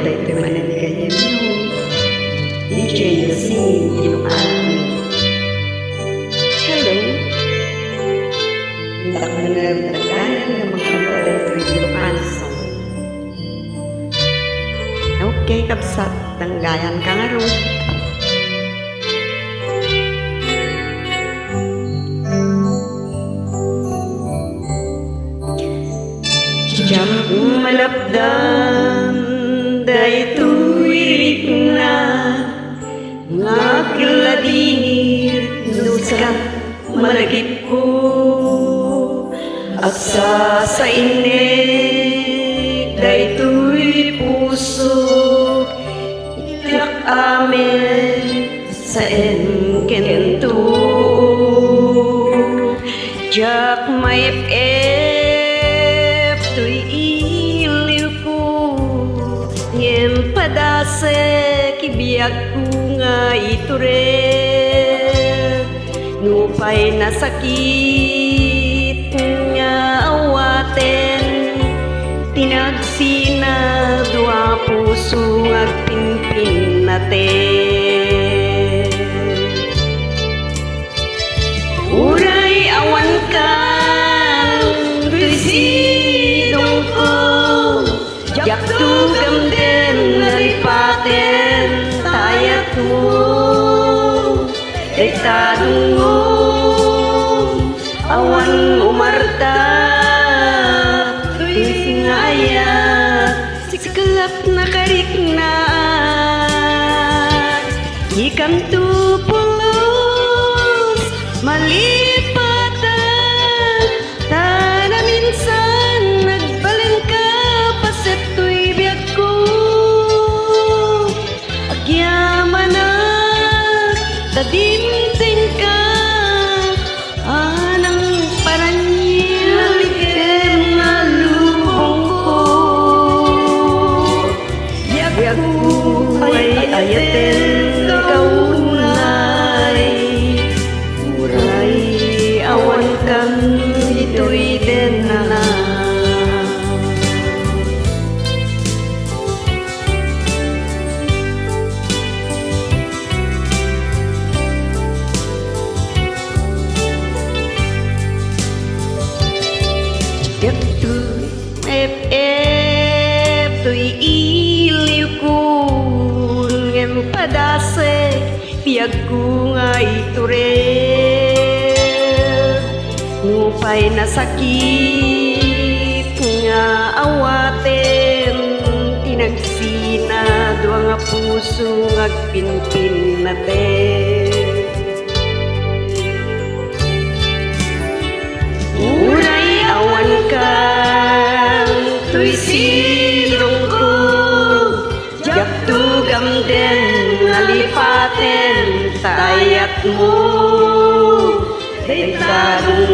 ito mananigayan nyo. DJ Yasin, Ilocan. Hello. Hindi ako nangaragayan ng mga kapatid ko Ilocan song. Okay, kapsat. Tanggayan ka nga rin. Jam malapdan day tuwirik na ngakladinir nuska malagip ko asa sa inig day tuwi puso itlak amin sa enkento jak mayep tuy iliw ko ngem padase kibiyag ko nga itured nupay na sakit nga awaten tinagsina dua puso agpinpin natin uray awan ka jak tugam din nalipatin tayat mo dektadong mo awan umarta tuwis ngaya sikalap na karikna ikan tupulos malipatan tana minsan nagbaleng ka paset tuy biag ko agyaman na tadimting ka anang paranya item nga lubong ko biag ko ay ayaten kaunay uray awan kan ito'y din na tuy iliw ko ngem padase piag ko nga itured nupay na sakit nga awaten tinagsina dua nga puso ngagpinpin natin uray awan ka tuy silong ko jak tugam din nalipaten tayat mo dektadong